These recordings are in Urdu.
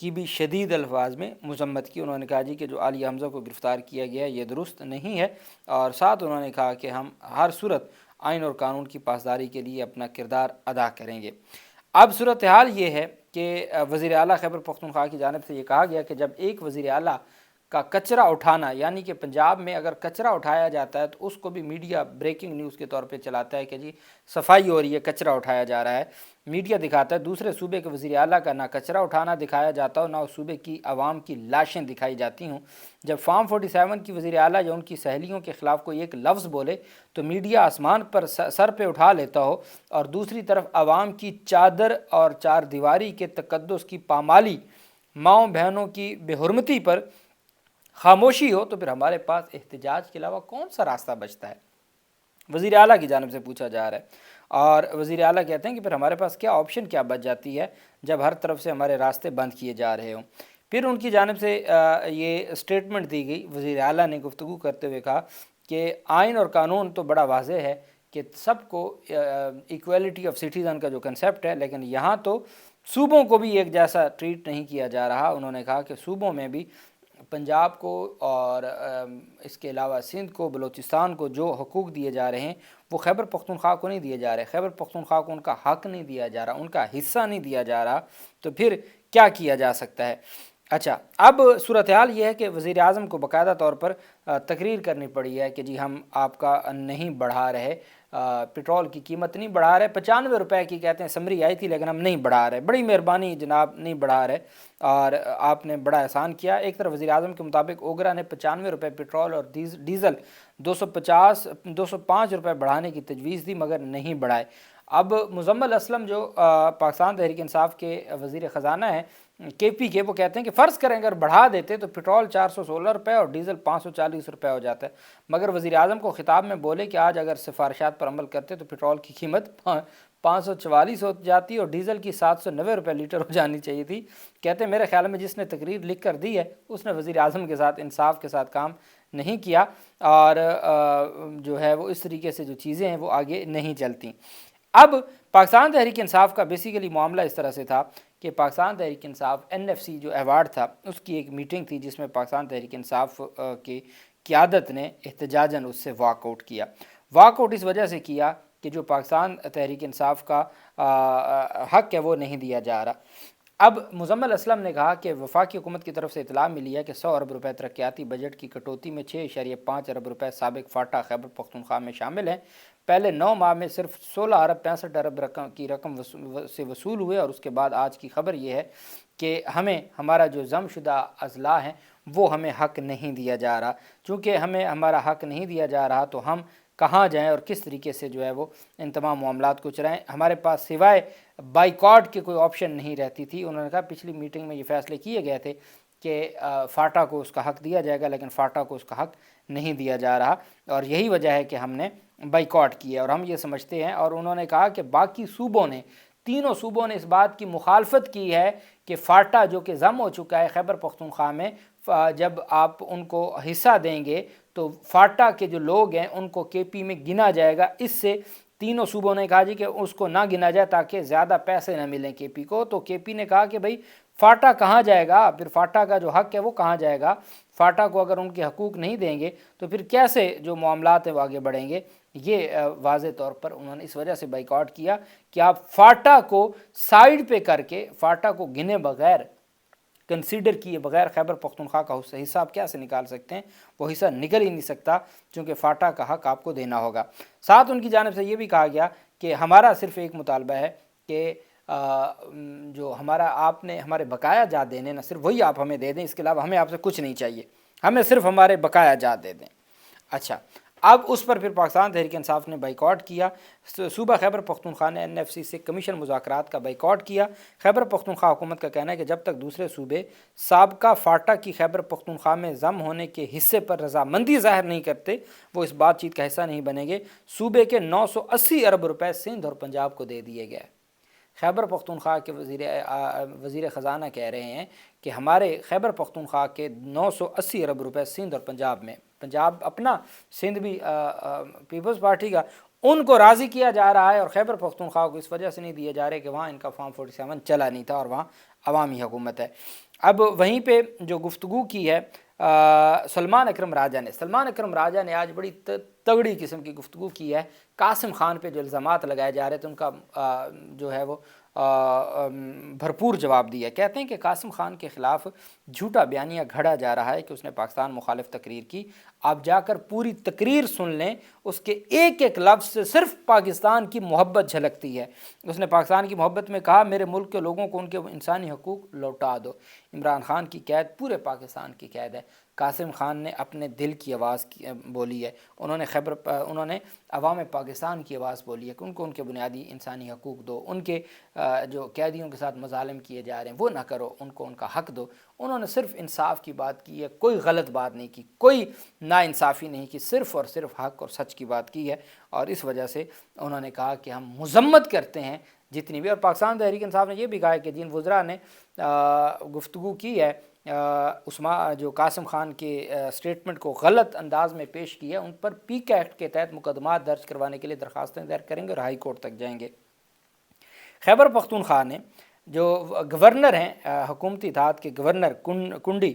کی بھی شدید الفاظ میں مذمت کی۔ انہوں نے کہا جی کہ جو عالیہ حمزہ کو گرفتار کیا گیا ہے یہ درست نہیں ہے، اور ساتھ انہوں نے کہا کہ ہم ہر صورت آئین اور قانون کی پاسداری کے لیے اپنا کردار ادا کریں گے۔ اب صورتحال یہ ہے کہ وزیر اعلیٰ خیبر پختونخوا کی جانب سے یہ کہا گیا کہ جب ایک وزیر اعلیٰ کا کچرا اٹھانا، یعنی کہ پنجاب میں اگر کچرا اٹھایا جاتا ہے تو اس کو بھی میڈیا بریکنگ نیوز کے طور پہ چلاتا ہے کہ جی صفائی ہو رہی ہے، کچرا اٹھایا جا رہا ہے، میڈیا دکھاتا ہے دوسرے صوبے کے وزیر اعلیٰ کا نہ کچرا اٹھانا دکھایا جاتا ہو، نہ اس صوبے کی عوام کی لاشیں دکھائی جاتی ہوں۔ جب فارم 47 کی وزیر اعلیٰ یا ان کی سہیلیوں کے خلاف کوئی ایک لفظ بولے تو میڈیا آسمان پر سر پہ اٹھا لیتا ہو، اور دوسری طرف عوام کی چادر اور چار دیواری کے تقدس کی پامالی، ماؤں بہنوں کی بے حرمتی پر خاموشی ہو، تو پھر ہمارے پاس احتجاج کے علاوہ کون سا راستہ بچتا ہے؟ وزیر اعلیٰ کی جانب سے پوچھا جا رہا ہے، اور وزیر اعلیٰ کہتے ہیں کہ پھر ہمارے پاس کیا آپشن کیا بچ جاتی ہے جب ہر طرف سے ہمارے راستے بند کیے جا رہے ہوں۔ پھر ان کی جانب سے یہ اسٹیٹمنٹ دی گئی، وزیر اعلیٰ نے گفتگو کرتے ہوئے کہا کہ آئین اور قانون تو بڑا واضح ہے کہ سب کو ایکویلٹی آف سٹیزن کا جو کنسیپٹ ہے، لیکن یہاں تو صوبوں کو بھی ایک جیسا ٹریٹ نہیں کیا جا رہا۔ انہوں نے کہا کہ صوبوں میں بھی پنجاب کو اور اس کے علاوہ سندھ کو، بلوچستان کو جو حقوق دیے جا رہے ہیں وہ خیبر پختونخوا کو نہیں دیے جا رہے، خیبر پختونخوا کو ان کا حق نہیں دیا جا رہا، ان کا حصہ نہیں دیا جا رہا، تو پھر کیا کیا جا سکتا ہے؟ اچھا، اب صورتحال یہ ہے کہ وزیر اعظم کو باقاعدہ طور پر تقریر کرنی پڑی ہے کہ جی ہم آپ کا نہیں بڑھا رہے، پٹرول کی قیمت نہیں بڑھا رہے، 95 روپے کی کہتے ہیں سمری آئی تھی لیکن ہم نہیں بڑھا رہے، بڑی مہربانی جناب نہیں بڑھا رہے، اور آپ نے بڑا احسان کیا۔ ایک طرف وزیر اعظم کے مطابق اوگرا نے 95 روپے پٹرول اور ڈیزل 205 روپے بڑھانے کی تجویز دی مگر نہیں بڑھائے۔ اب مزمل اسلم جو پاکستان تحریک انصاف کے وزیر خزانہ ہیں کے پی کے، وہ کہتے ہیں کہ فرض کریں اگر بڑھا دیتے تو پٹرول 416 روپے اور ڈیزل 540 روپے ہو جاتا ہے، مگر وزیر اعظم کو خطاب میں بولے کہ آج اگر سفارشات پر عمل کرتے تو پٹرول کی قیمت 544 ہو جاتی اور ڈیزل کی 790 روپے لیٹر ہو جانی چاہیے تھی۔ کہتے ہیں میرے خیال میں جس نے تقریر لکھ کر دی ہے اس نے وزیر اعظم کے ساتھ انصاف کے ساتھ کام نہیں کیا، اور جو ہے وہ اس طریقے سے جو چیزیں ہیں وہ آگے نہیں چلتی۔ اب پاکستان تحریک انصاف کا بیسیکلی معاملہ اس طرح سے تھا کہ پاکستان تحریک انصاف NFC جو ایوارڈ تھا اس کی ایک میٹنگ تھی جس میں پاکستان تحریک انصاف کی قیادت نے احتجاجاً اس سے واک آؤٹ کیا۔ واک آؤٹ اس وجہ سے کیا کہ جو پاکستان تحریک انصاف کا حق ہے وہ نہیں دیا جا رہا۔ اب مزمل اسلم نے کہا کہ وفاقی حکومت کی طرف سے اطلاع ملی ہے کہ 100 ارب روپے ترقیاتی بجٹ کی کٹوتی میں 6.5 ارب روپے سابق فاٹا خیبر پختونخوا میں شامل ہیں۔ پہلے 9 ماہ میں صرف 16 ارب 65 ارب کی رقم سے وصول ہوئے، اور اس کے بعد آج کی خبر یہ ہے کہ ہمیں ہمارا جو ضم شدہ اضلاع ہیں وہ ہمیں حق نہیں دیا جا رہا۔ چونکہ ہمیں ہمارا حق نہیں دیا جا رہا تو ہم کہاں جائیں اور کس طریقے سے جو ہے وہ ان تمام معاملات کو چلائیں؟ ہمارے پاس سوائے بائیکاٹ کے کوئی آپشن نہیں رہتی تھی۔ انہوں نے کہا پچھلی میٹنگ میں یہ فیصلے کیے گئے تھے کہ فاٹا کو اس کا حق دیا جائے گا، لیکن فاٹا کو اس کا حق نہیں دیا جا رہا، اور یہی وجہ ہے کہ ہم نے بائیکاٹ کیا، اور ہم یہ سمجھتے ہیں۔ اور انہوں نے کہا کہ باقی صوبوں نے، تینوں صوبوں نے اس بات کی مخالفت کی ہے کہ فاٹا جو کہ ضم ہو چکا ہے خیبر پختونخوا میں، جب آپ ان کو حصہ دیں گے تو فاٹا کے جو لوگ ہیں ان کو KP میں گنا جائے گا۔ اس سے تینوں صوبوں نے کہا جی کہ اس کو نہ گنا جائے تاکہ زیادہ پیسے نہ ملیں KP کو۔ تو KP نے کہا کہ بھائی فاٹا کہاں جائے گا؟ پھر فاٹا کا جو حق ہے وہ کہاں جائے گا؟ فاٹا کو اگر ان کے حقوق نہیں دیں گے تو پھر کیسے جو معاملات ہیں وہ آگے بڑھیں گے؟ یہ واضح طور پر انہوں نے اس وجہ سے بائیکاٹ کیا کہ آپ فاٹا کو سائیڈ پہ کر کے، فاٹا کو گنے بغیر، کنسیڈر کیے بغیر خیبر پختونخوا کا حصہ آپ کیسے نکال سکتے ہیں؟ وہ حصہ نکل ہی نہیں سکتا، چونکہ فاٹا کا حق آپ کو دینا ہوگا۔ ساتھ ان کی جانب سے یہ بھی کہا گیا کہ ہمارا صرف ایک مطالبہ ہے کہ جو آپ نے ہمارے بقایا جات دینے نا صرف وہی آپ ہمیں دے دیں، اس کے علاوہ ہمیں آپ سے کچھ نہیں چاہیے، ہمیں صرف ہمارے بقایا جات دے دیں۔ اچھا، اب اس پر پھر پاکستان تحریک انصاف نے بائیکاٹ کیا۔ صوبہ خیبر پختونخوا نے NFC سے کمیشن مذاکرات کا بائیکاٹ کیا۔ خیبر پختونخوا حکومت کا کہنا ہے کہ جب تک دوسرے صوبے سابقہ فاٹا کی خیبر پختونخوا میں ضم ہونے کے حصے پر رضامندی ظاہر نہیں کرتے وہ اس بات چیت کا حصہ نہیں بنیں گے۔ صوبے کے 980 ارب روپے سندھ اور پنجاب کو دے دیے گئے۔ خیبر پختونخوا کے وزیر خزانہ کہہ رہے ہیں کہ ہمارے خیبر پختونخوا کے 980 ارب روپے سندھ اور پنجاب میں، پنجاب اپنا، سندھ بھی پیپلز پارٹی کا، ان کو راضی کیا جا رہا ہے، اور خیبر پختونخوا کو اس وجہ سے نہیں دیے جا رہے کہ وہاں ان کا فارم 47 چلا نہیں تھا اور وہاں عوامی حکومت ہے۔ اب وہیں پہ جو گفتگو کی ہے سلمان اکرم راجہ نے، سلمان اکرم راجہ نے آج بڑی تگڑی قسم کی گفتگو کی ہے۔ قاسم خان پہ جو الزامات لگائے جا رہے تھے ان کا جو ہے وہ بھرپور جواب دیا۔ کہتے ہیں کہ قاسم خان کے خلاف جھوٹا بیانیہ گھڑا جا رہا ہے کہ اس نے پاکستان مخالف تقریر کی۔ آپ جا کر پوری تقریر سن لیں، اس کے ایک ایک لفظ سے صرف پاکستان کی محبت جھلکتی ہے۔ اس نے پاکستان کی محبت میں کہا میرے ملک کے لوگوں کو ان کے انسانی حقوق لوٹا دو۔ عمران خان کی قید پورے پاکستان کی قید ہے۔ قاسم خان نے اپنے دل کی آواز بولی ہے، انہوں نے عوام پاکستان کی آواز بولی ہے کہ ان کو ان کے بنیادی انسانی حقوق دو، ان کے جو قیدیوں کے ساتھ مظالم کیے جا رہے ہیں وہ نہ کرو، ان کو ان کا حق دو۔ انہوں نے صرف انصاف کی بات کی ہے، کوئی غلط بات نہیں کی، کوئی ناانصافی نہیں کی، صرف اور صرف حق اور سچ کی بات کی ہے۔ اور اس وجہ سے انہوں نے کہا کہ ہم مذمت کرتے ہیں جتنی بھی، اور پاکستان تحریک انصاف نے یہ بھی کہا ہے کہ جن وزراء نے گفتگو کی ہے جو قاسم خان کے سٹیٹمنٹ کو غلط انداز میں پیش کیا ہے، ان پر پی کے ایکٹ کے تحت مقدمات درج کروانے کے لیے درخواستیں دائر کریں گے اور ہائی کورٹ تک جائیں گے۔ خیبر پختونخوا نے جو گورنر ہیں حکومتی اتحاد کے گورنر کنڈی،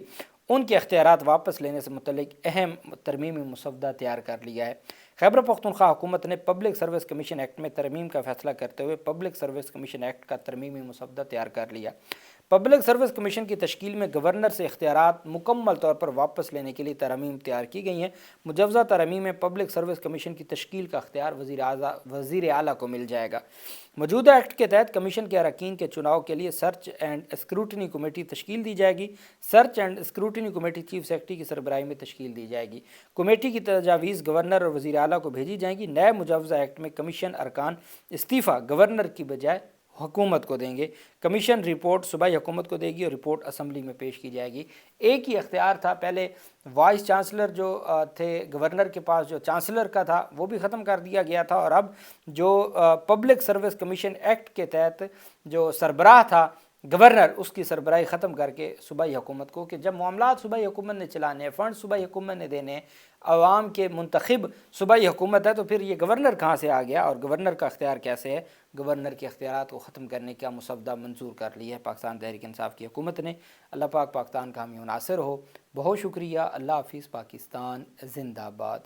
ان کے اختیارات واپس لینے سے متعلق اہم ترمیمی مسودہ تیار کر لیا ہے۔ خیبر پختونخوا حکومت نے پبلک سروس کمیشن ایکٹ میں ترمیم کا فیصلہ کرتے ہوئے پبلک سروس کمیشن ایکٹ کا ترمیمی مسودہ تیار کر لیا۔ پبلک سروس کمیشن کی تشکیل میں گورنر سے اختیارات مکمل طور پر واپس لینے کے لیے ترامیم تیار کی گئی ہیں۔ مجوزہ ترامیم میں پبلک سروس کمیشن کی تشکیل کا اختیار وزیر اعلیٰ کو مل جائے گا۔ موجودہ ایکٹ کے تحت کمیشن کے اراکین کے چناؤ کے لیے سرچ اینڈ اسکروٹنی کمیٹی تشکیل دی جائے گی۔ Search and scrutiny committee chief secretary کی سربراہی میں تشکیل دی جائے گی۔ کمیٹی کی تجاویز گورنر اور وزیر اعلیٰ کو بھیجی جائیں گی۔ نئے مجوزہ ایکٹ میں کمیشن ارکان استعفیٰ گورنر کی بجائے حکومت کو دیں گے۔ کمیشن رپورٹ صوبائی حکومت کو دے گی اور رپورٹ اسمبلی میں پیش کی جائے گی۔ ایک ہی اختیار تھا پہلے، وائس چانسلر جو تھے گورنر کے پاس، جو چانسلر کا تھا وہ بھی ختم کر دیا گیا تھا، اور اب جو پبلک سروس کمیشن ایکٹ کے تحت جو سربراہ تھا گورنر، اس کی سربراہی ختم کر کے صوبائی حکومت کو، کہ جب معاملات صوبائی حکومت نے چلانے ہیں، فنڈ صوبائی حکومت نے دینے ہیں، عوام کے منتخب صوبائی حکومت ہے، تو پھر یہ گورنر کہاں سے آ گیا اور گورنر کا اختیار کیسے ہے؟ گورنر کے اختیارات کو ختم کرنے کا مسودہ منظور کر لیا ہے پاکستان تحریک انصاف کی حکومت نے۔ اللہ پاک پاکستان کا حامی و ناصر ہو۔ بہت شکریہ۔ اللہ حافظ۔ پاکستان زندہ باد۔